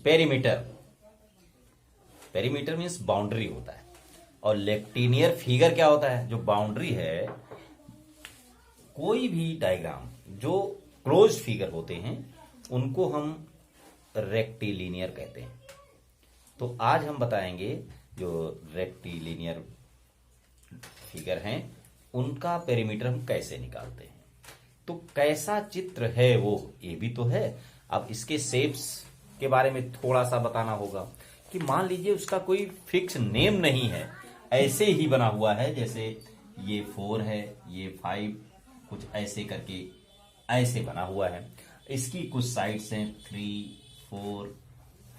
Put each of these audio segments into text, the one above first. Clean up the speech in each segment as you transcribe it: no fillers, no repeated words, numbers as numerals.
Perimeter, perimeter means boundary होता है, और रेक्टिलिनियर फिगर क्या होता है, जो बाउंड्री है। कोई भी डायग्राम जो क्लोज फिगर होते हैं उनको हम रेक्टिलिनियर कहते हैं। तो आज हम बताएंगे जो रेक्टिलिनियर फिगर हैं उनका पेरीमीटर हम कैसे निकालते हैं। तो कैसा चित्र है वो, ये भी तो है। अब इसके शेप्स के बारे में थोड़ा सा बताना होगा कि मान लीजिए उसका कोई फिक्स नेम नहीं है, ऐसे ही बना हुआ है, जैसे ये 4 है, ये 5, कुछ ऐसे करके ऐसे बना हुआ है। इसकी कुछ साइड्स हैं 3, 4,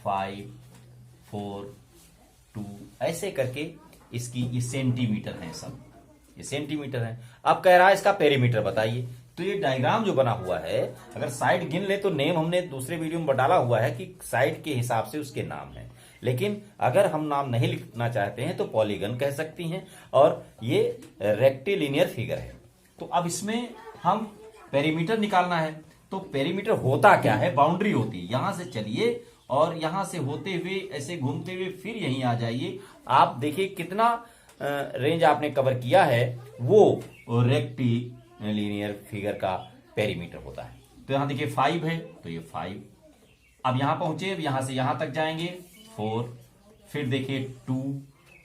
5, 4, 2, ऐसे करके इसकी ये सेंटीमीटर है, सब ये सेंटीमीटर है। अब कह रहा है इसका पेरीमीटर बताइए। तो ये डायग्राम जो बना हुआ है, अगर साइड गिन ले तो नेम हमने दूसरे वीडियो में डाला हुआ है कि साइड के हिसाब से उसके नाम है, लेकिन अगर हम नाम नहीं लिखना चाहते हैं तो पॉलीगन कह सकती हैं, और ये रेक्टिलिनियर फिगर है। तो अब इसमें हम पेरीमीटर निकालना है। तो पेरीमीटर होता क्या है, बाउंड्री होती है। यहां से चलिए और यहां से होते हुए ऐसे घूमते हुए फिर यहीं आ जाइए। आप देखिए कितना रेंज आपने कवर किया है, वो रेक्टिलिनियर फिगर का पेरीमीटर होता है। तो यहां देखिए 5 है, तो ये 5। अब यहां पहुंचे, यहां से यहां तक जाएंगे 4, फिर देखिए 2,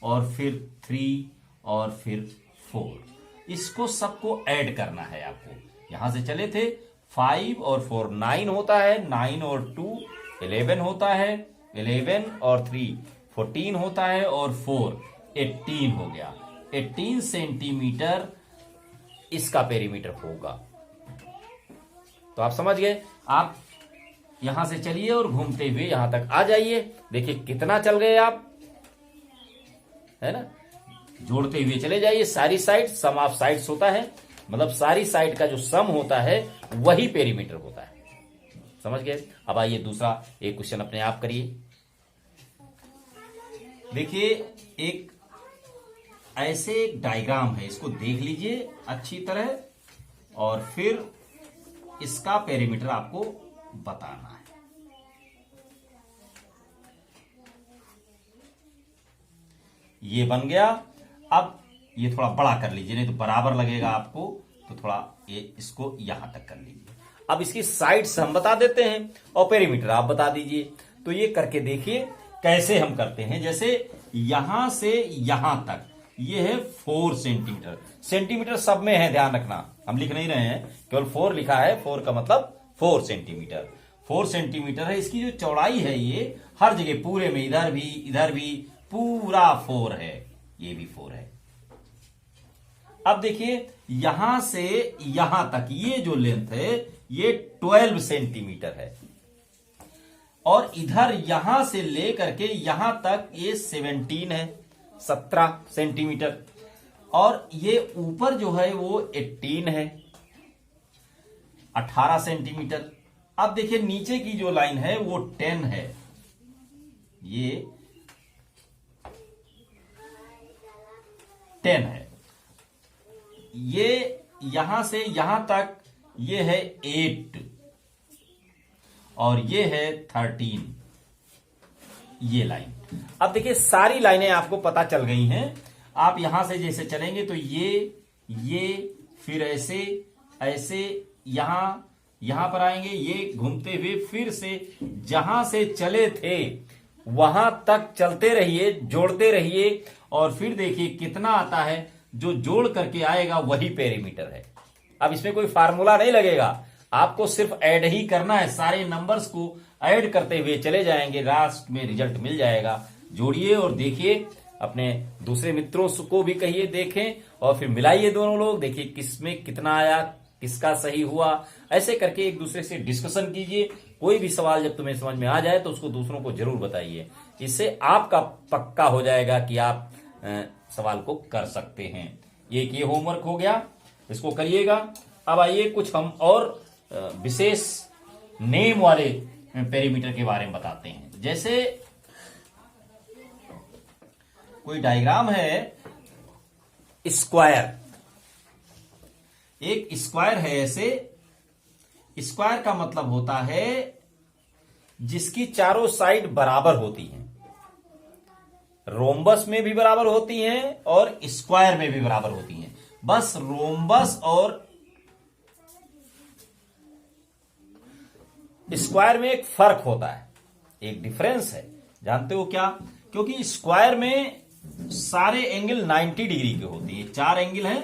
और फिर 3, और फिर 4। इसको सबको ऐड करना है आपको। यहां से चले थे 5 और 4 9 होता है, 9 और 2 11 होता है, 11 और 3 14 होता है, और 4 18 हो गया। 18 सेंटीमीटर इसका पेरीमीटर होगा। तो आप समझ गए। आप यहां से चलिए और घूमते हुए यहां तक आ जाइए। देखिए कितना चल गए आप, है ना। जोड़ते हुए चले जाइए सारी साइड, सम ऑफ साइड्स होता है, मतलब सारी साइड का जो सम होता है वही पेरीमीटर होता है। समझ गए। अब आइए दूसरा एक क्वेश्चन अपने आप करिए। देखिए एक ऐसे एक डायग्राम है, इसको देख लीजिए अच्छी तरह, और फिर इसका पेरीमीटर आपको बताना है। ये बन गया। अब ये थोड़ा बड़ा कर लीजिए, नहीं तो बराबर लगेगा आपको, तो थोड़ा ये इसको यहां तक कर लीजिए। अब इसकी साइड्स हम बता देते हैं और पेरीमीटर आप बता दीजिए। तो ये करके देखिए कैसे हम करते हैं। जैसे यहां से यहां तक ये है 4 सेंटीमीटर। सेंटीमीटर सब में है, ध्यान रखना, हम लिख नहीं रहे हैं, केवल 4 लिखा है। 4 का मतलब 4 सेंटीमीटर। 4 सेंटीमीटर है। इसकी जो चौड़ाई है ये हर जगह पूरे में, इधर भी पूरा 4 है, ये भी 4 है। अब देखिए यहां से यहां तक ये जो लेंथ है ये 12 सेंटीमीटर है, और इधर यहां से लेकर के यहां तक ये 17 है, 17 सेंटीमीटर, और ये ऊपर जो है वो 18 है, 18 सेंटीमीटर। अब देखिए नीचे की जो लाइन है वो 10 है, ये 10 है। ये यहां से यहां तक ये है 8, और ये है 13, ये लाइन। अब देखिए सारी लाइनें आपको पता चल गई हैं। आप यहां से जैसे चलेंगे तो ये फिर ऐसे ऐसे यहां पर आएंगे, ये घूमते हुए फिर से जहां से चले थे वहां तक चलते रहिए, जोड़ते रहिए, और फिर देखिए कितना आता है। जो जोड़ करके आएगा वही पेरीमीटर है। अब इसमें कोई फार्मूला नहीं लगेगा, आपको सिर्फ ऐड ही करना है। सारे नंबर्स को ऐड करते हुए चले जाएंगे, लास्ट में रिजल्ट मिल जाएगा। जोड़िए और देखिए, अपने दूसरे मित्रों को भी कहिए देखें, और फिर मिलाइए दोनों लोग, देखिए किसमें कितना आया, किसका सही हुआ। ऐसे करके एक दूसरे से डिस्कशन कीजिए। कोई भी सवाल जब तुम्हें समझ में आ जाए तो उसको दूसरों को जरूर बताइए। इससे आपका पक्का हो जाएगा कि आप सवाल को कर सकते हैं। ये होमवर्क हो गया, इसको करिएगा। अब आइए कुछ हम और विशेष नेम वाले पेरीमीटर के बारे में बताते हैं। जैसे कोई डायग्राम है स्क्वायर, एक स्क्वायर है। ऐसे स्क्वायर का मतलब होता है जिसकी चारों साइड बराबर होती हैं, रोम्बस में भी बराबर होती हैं और स्क्वायर में भी बराबर होती हैं। बस रोम्बस और स्क्वायर में एक फर्क होता है, एक डिफरेंस है। जानते हो क्या? क्योंकि स्क्वायर में सारे एंगल 90 डिग्री के होते हैं, 4 एंगल हैं,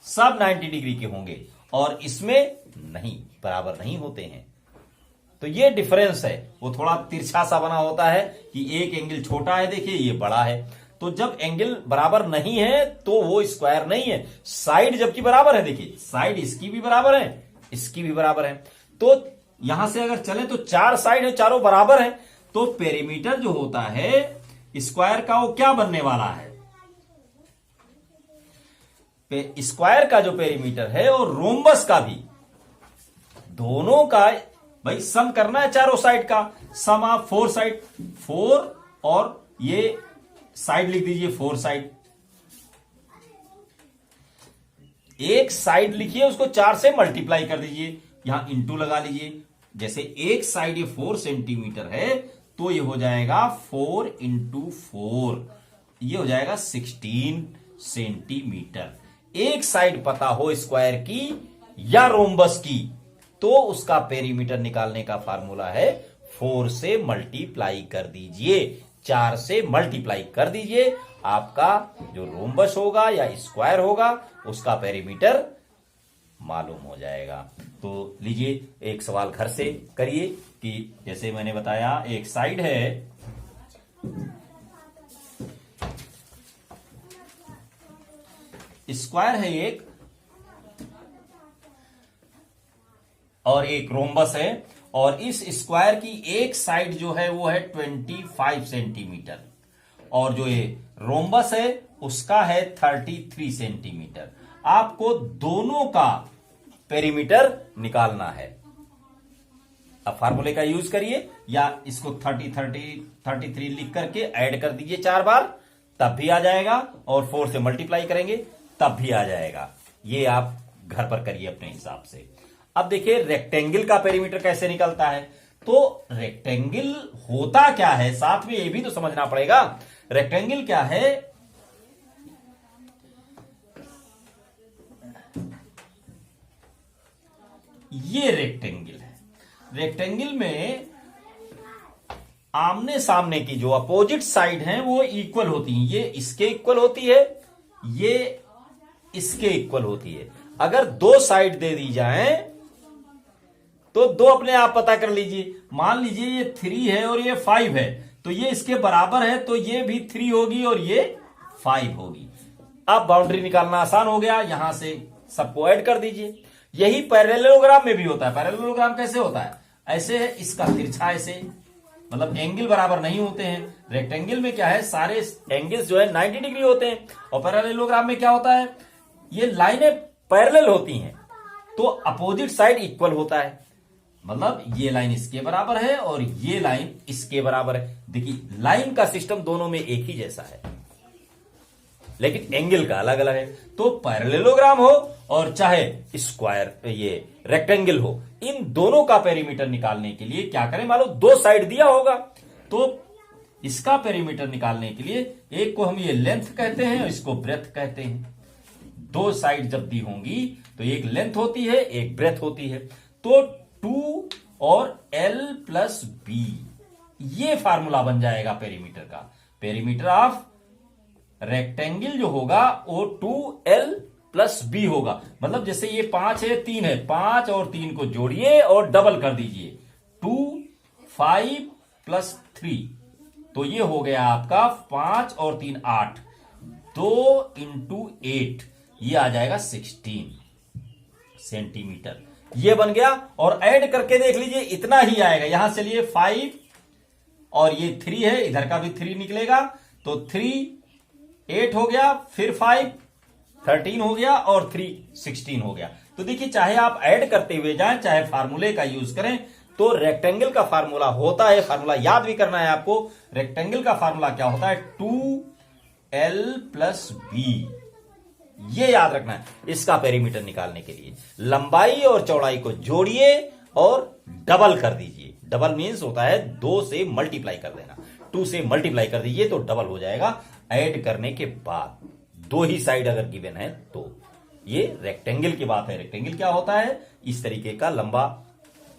सब 90 डिग्री के होंगे, और इसमें नहीं, बराबर नहीं होते हैं। तो ये डिफरेंस है, वो थोड़ा तिरछा सा बना होता है कि एक एंगल छोटा है, देखिए ये बड़ा है। तो जब एंगल बराबर नहीं है तो वो स्क्वायर नहीं है। साइड जबकि बराबर है, देखिए साइड इसकी भी बराबर है, इसकी भी बराबर है। तो यहां से अगर चले तो 4 साइड है, चारों बराबर है, तो पेरीमीटर जो होता है स्क्वायर का वो क्या बनने वाला है? स्क्वायर का जो पेरीमीटर है और रोम्बस का भी, दोनों का भाई सम करना है, चारों साइड का सम ऑफ 4 साइड, 4 और ये साइड लिख दीजिए 4 साइड। एक साइड लिखिए, उसको 4 से मल्टीप्लाई कर दीजिए, यहां इंटू लगा लीजिए। जैसे एक साइड ये 4 सेंटीमीटर है तो ये हो जाएगा 4 इंटू 4, ये हो जाएगा 16 सेंटीमीटर। एक साइड पता हो स्क्वायर की या रोम्बस की तो उसका पेरीमीटर निकालने का फार्मूला है 4 से मल्टीप्लाई कर दीजिए, 4 से मल्टीप्लाई कर दीजिए, आपका जो रोम्बस होगा या स्क्वायर होगा उसका पेरीमीटर मालूम हो जाएगा। तो लीजिए एक सवाल घर से करिए कि जैसे मैंने बताया एक साइड है, स्क्वायर है एक, और एक रोम्बस है, और इस स्क्वायर की एक साइड जो है वो है 25 सेंटीमीटर, और जो ये रोम्बस है उसका है 33 सेंटीमीटर। आपको दोनों का पेरीमीटर निकालना है। अब फार्मूले का यूज करिए, या इसको 33 लिख करके ऐड कर दीजिए 4 बार, तब भी आ जाएगा, और 4 से मल्टीप्लाई करेंगे तब भी आ जाएगा। ये आप घर पर करिए अपने हिसाब से। अब देखिए रेक्टेंगल का पेरीमीटर कैसे निकलता है। तो रेक्टेंगल होता क्या है, साथ में ये भी तो समझना पड़ेगा। रेक्टेंगल क्या है? ये रेक्टेंगल है। रेक्टेंगल में आमने सामने की जो अपोजिट साइड हैं वो इक्वल होती हैं। ये इसके इक्वल होती है, ये इसके इक्वल होती है। अगर 2 साइड दे दी जाए तो 2 अपने आप पता कर लीजिए। मान लीजिए ये 3 है और ये 5 है, तो ये इसके बराबर है, तो ये भी 3 होगी और ये 5 होगी। अब बाउंड्री निकालना आसान हो गया, यहां से सबको ऐड कर दीजिए। यही पैरेललोग्राम में भी होता है। पैरेललोग्राम कैसे होता है? ऐसे है, इसका तिरछा ऐसे, मतलब एंगल बराबर नहीं होते हैं। रेक्टेंगल में क्या है, सारे एंगल्स जो है 90 डिग्री होते हैं, और पैरेललोग्राम में क्या होता है, ये लाइनें पैरेलल होती हैं तो अपोजिट साइड इक्वल होता है। मतलब ये लाइन इसके बराबर है और ये लाइन इसके बराबर है। देखिए लाइन का सिस्टम दोनों में एक ही जैसा है, लेकिन एंगल का अलग अलग है। तो पैरेललोग्राम हो और चाहे स्क्वायर, ये रेक्टेंगल हो, इन दोनों का पेरीमीटर निकालने के लिए क्या करें? मान लो 2 साइड दिया होगा, तो इसका पेरीमीटर निकालने के लिए एक को हम ये लेंथ कहते हैं और इसको ब्रेथ कहते हैं। 2 साइड जब दी होंगी तो एक लेंथ होती है, एक ब्रेथ होती है। तो 2 और L प्लस B, ये फार्मूला बन जाएगा पेरीमीटर का। पेरीमीटर ऑफ रेक्टेंगल जो होगा वो 2L प्लस B होगा। मतलब जैसे ये 5 है, 3 है, 5 और 3 को जोड़िए और डबल कर दीजिए, 2 5 प्लस 3, तो ये हो गया आपका 5 और 3 8, 2 इंटू 8, ये आ जाएगा 16 सेंटीमीटर। ये बन गया, और ऐड करके देख लीजिए इतना ही आएगा। यहां से लिए 5 और ये 3 है, इधर का भी 3 निकलेगा, तो 3 8 हो गया, फिर 5 13 हो गया, और 3 16 हो गया। तो देखिए चाहे आप ऐड करते हुए जाएं चाहे फार्मूले का यूज करें, तो रेक्टेंगल का फार्मूला होता है, फार्मूला याद भी करना है आपको। रेक्टेंगल का फार्मूला क्या होता है? 2L प्लस B, ये याद रखना है इसका पेरीमीटर निकालने के लिए। लंबाई और चौड़ाई को जोड़िए और डबल कर दीजिए, डबल मीन्स होता है 2 से मल्टीप्लाई कर देना। 2 से मल्टीप्लाई कर दीजिए तो डबल हो जाएगा। ऐड करने के बाद 2 ही साइड अगर गिवन है तो ये रेक्टेंगल की बात है। रेक्टेंगल क्या होता है? इस तरीके का लंबा,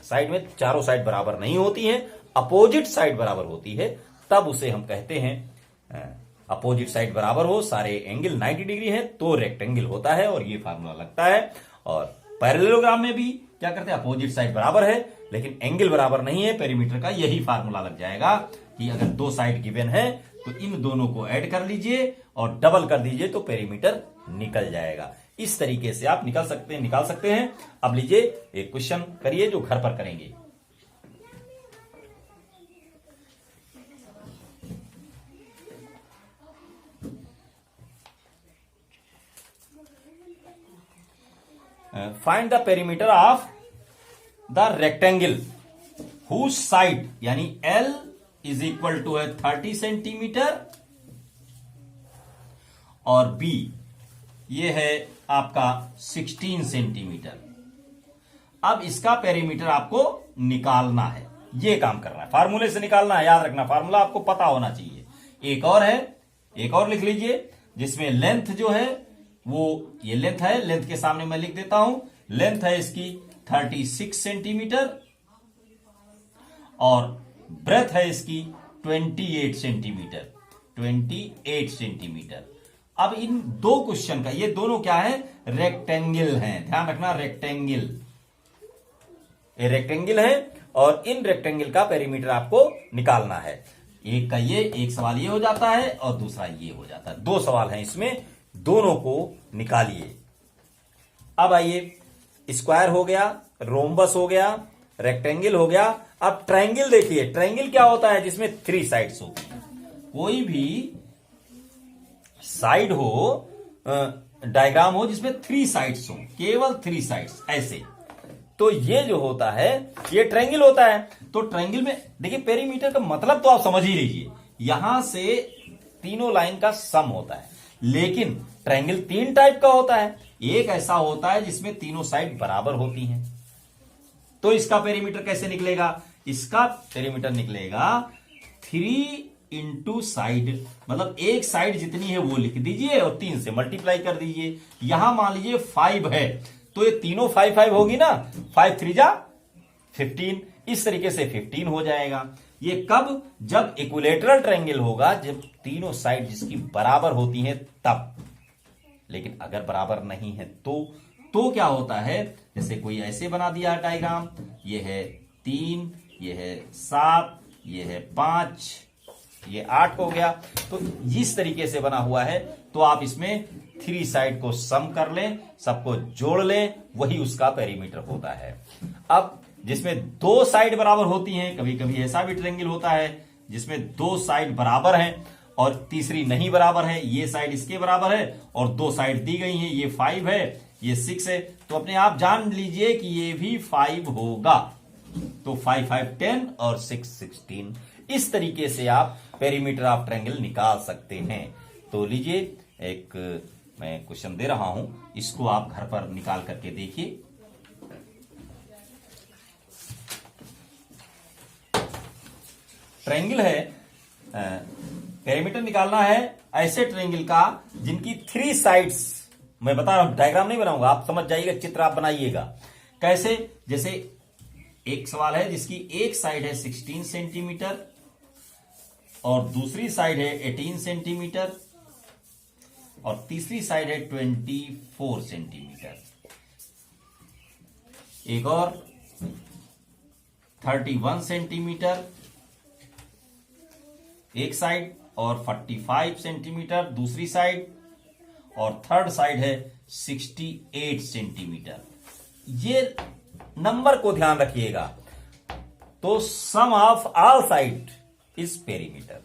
साइड में चारों साइड बराबर नहीं होती हैं, अपोजिट साइड बराबर होती है, तब उसे हम कहते हैं अपोजिट साइड बराबर हो, सारे एंगल 90 डिग्री है तो रेक्टेंगल होता है और ये फार्मूला लगता है। और पैरेललोग्राम में भी क्या करते हैं? अपोजिट साइड बराबर है लेकिन एंगल बराबर नहीं है, पेरीमीटर का यही फार्मूला लग जाएगा कि अगर 2 साइड गिवन है तो इन दोनों को ऐड कर लीजिए और डबल कर दीजिए तो पेरीमीटर निकल जाएगा। इस तरीके से आप निकाल सकते हैं। अब लीजिए एक क्वेश्चन करिए जो घर पर करेंगे। Find the perimeter of the rectangle whose side यानी L इज इक्वल टू है 30 सेंटीमीटर और B ये है आपका 16 सेंटीमीटर। अब इसका पेरीमीटर आपको निकालना है, ये काम करना है, फार्मूले से निकालना है। याद रखना फार्मूला आपको पता होना चाहिए। एक और है, एक और लिख लीजिए जिसमें लेंथ जो है वो ये लेंथ है, लेंथ के सामने मैं लिख देता हूं, लेंथ है इसकी 36 सेंटीमीटर और ब्रेथ है इसकी 28 सेंटीमीटर। 28 सेंटीमीटर। अब इन दो क्वेश्चन का, ये दोनों क्या है? रेक्टेंगल हैं, ध्यान रखना रेक्टेंगल, ये रेक्टेंगल है और इन रेक्टेंगल का पेरीमीटर आपको निकालना है। एक का ये, एक सवाल ये हो जाता है और दूसरा ये हो जाता है। 2 सवाल हैं इसमें, दोनों को निकालिए। अब आइए, स्क्वायर हो गया, रोम्बस हो गया, रेक्टेंगल हो गया। अब ट्रायंगल देखिए, ट्रायंगल क्या होता है? जिसमें 3 साइड्स होती हैं। कोई भी साइड हो, डायग्राम हो जिसमें 3 साइड्स हो, केवल 3 साइड्स ऐसे, तो ये जो होता है ये ट्रायंगल होता है। तो ट्रायंगल में देखिए पेरीमीटर का मतलब तो आप समझ ही लीजिए, यहां से तीनों लाइन का सम होता है। लेकिन ट्रायंगल 3 टाइप का होता है। एक ऐसा होता है जिसमें तीनों साइड बराबर होती हैं, तो इसका पेरीमीटर कैसे निकलेगा? इसका पेरीमीटर निकलेगा 3 इंटू साइड, मतलब एक साइड जितनी है वो लिख दीजिए और 3 से मल्टीप्लाई कर दीजिए। यहां मान लीजिए 5 है तो ये तीनों 5 5 होगी ना, 5 3 जा 15, इस तरीके से 15 हो जाएगा। ये कब? जब इक्विलेटरल ट्रायंगल होगा, जब तीनों साइड जिसकी बराबर होती हैं तब। लेकिन अगर बराबर नहीं है तो क्या होता है? जैसे कोई ऐसे बना दिया डायग्राम, ये है 3, ये है 7, ये है 5, ये 8 हो गया, तो इस तरीके से बना हुआ है। तो आप इसमें 3 साइड को सम कर लें, सबको जोड़ लें, वही उसका पेरीमीटर होता है। अब जिसमें 2 साइड बराबर होती हैं, कभी कभी ऐसा भी ट्रायंगल होता है जिसमें 2 साइड बराबर हैं और तीसरी नहीं बराबर है, ये साइड इसके बराबर है और 2 साइड दी गई हैं, ये 5 है, ये 6 है, तो अपने आप जान लीजिए कि ये भी 5 होगा। तो 5 5 10 और 6 16, इस तरीके से आप पेरीमीटर ऑफ ट्रायंगल निकाल सकते हैं। तो लीजिए एक मैं क्वेश्चन दे रहा हूं, इसको आप घर पर निकाल करके देखिए। ट्रायंगल है, पेरीमीटर निकालना है ऐसे ट्रायंगल का जिनकी 3 साइड्स, मैं बता रहा हूं, डायग्राम नहीं बनाऊंगा, आप समझ जाइएगा, चित्र आप बनाइएगा। कैसे? जैसे एक सवाल है जिसकी एक साइड है 16 सेंटीमीटर और दूसरी साइड है 18 सेंटीमीटर और तीसरी साइड है 24 सेंटीमीटर। एक और 31 सेंटीमीटर एक साइड और 45 सेंटीमीटर दूसरी साइड और थर्ड साइड है 68 सेंटीमीटर। ये नंबर को ध्यान रखिएगा। तो sum of all side is perimeter,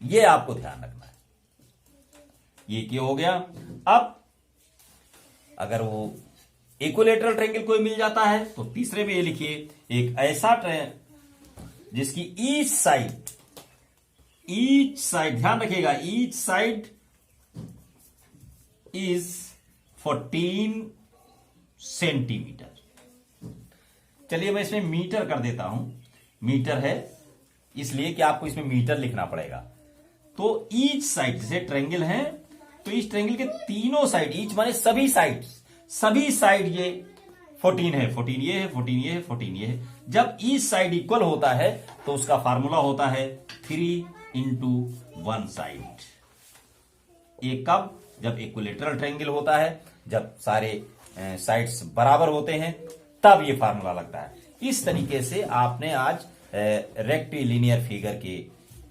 ये आपको ध्यान रखना है। ये क्या हो गया? अब अगर वो इक्विलेटरल ट्रायंगल कोई मिल जाता है तो तीसरे में ये लिखिए, एक ऐसा ट्रायंगल जिसकी ईच साइड ध्यान रखिएगा, ईच साइड इज 14 सेंटीमीटर। चलिए मैं इसमें मीटर कर देता हूं, मीटर है, इसलिए कि आपको इसमें मीटर लिखना पड़ेगा। तो ईच साइड, जैसे ट्रायंगल है तो इस ट्रायंगल के तीनों साइड, ईच माने सभी साइड ये 14 है, 14 ये है, 14 ये है, 14 ये है। जब ईच साइड इक्वल होता है तो उसका फार्मूला होता है 3 इंटू 1 साइड। ये कब? जब इक्विलेटरल ट्रायंगल होता है, जब सारे साइड्स बराबर होते हैं, तब ये फार्मूला लगता है। इस तरीके से आपने आज रेक्टिलिनियर फिगर के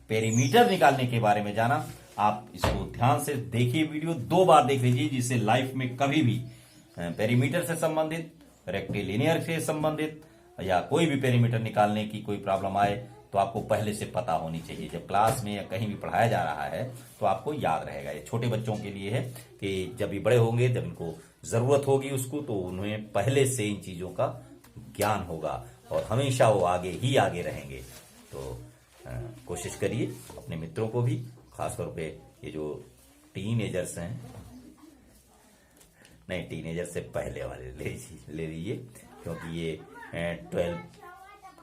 पेरीमीटर निकालने के बारे में जाना। आप इसको ध्यान से देखिए, वीडियो 2 बार देख लीजिए, जिससे लाइफ में कभी भी पेरीमीटर से संबंधित, रेक्टिलिनियर से संबंधित या कोई भी पेरीमीटर निकालने की कोई प्रॉब्लम आए तो आपको पहले से पता होनी चाहिए। जब क्लास में या कहीं भी पढ़ाया जा रहा है तो आपको याद रहेगा। ये छोटे बच्चों के लिए है कि जब ये बड़े होंगे, जब इनको जरूरत होगी उसको, तो उन्हें पहले से इन चीजों का ज्ञान होगा और हमेशा वो आगे ही आगे रहेंगे। तो कोशिश करिए अपने मित्रों को भी, खासतौर पे ये जो टीनेजर्स हैं, नहीं टीनेजर से पहले वाले ले लीजिए, क्योंकि ये 12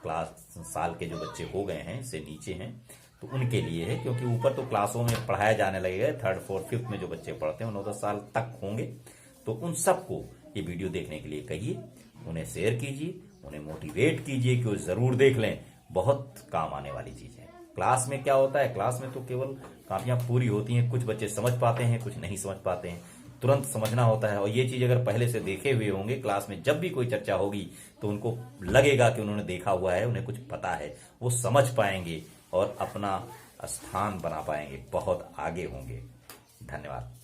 क्लास साल के जो बच्चे हो गए हैं, इससे नीचे हैं, तो उनके लिए है। क्योंकि ऊपर तो क्लासों में पढ़ाया जाने लगेगा, 3rd 4th 5th में जो बच्चे पढ़ते हैं 9-10 साल तक होंगे, तो उन सबको ये वीडियो देखने के लिए कहिए, उन्हें शेयर कीजिए, उन्हें मोटिवेट कीजिए कि वो जरूर देख लें। बहुत काम आने वाली चीज है। क्लास में क्या होता है, क्लास में तो केवल कापियां पूरी होती हैं, कुछ बच्चे समझ पाते हैं, कुछ नहीं समझ पाते हैं, तुरंत समझना होता है। और ये चीज अगर पहले से देखे हुए होंगे, क्लास में जब भी कोई चर्चा होगी तो उनको लगेगा कि उन्होंने देखा हुआ है, उन्हें कुछ पता है, वो समझ पाएंगे और अपना स्थान बना पाएंगे, बहुत आगे होंगे। धन्यवाद।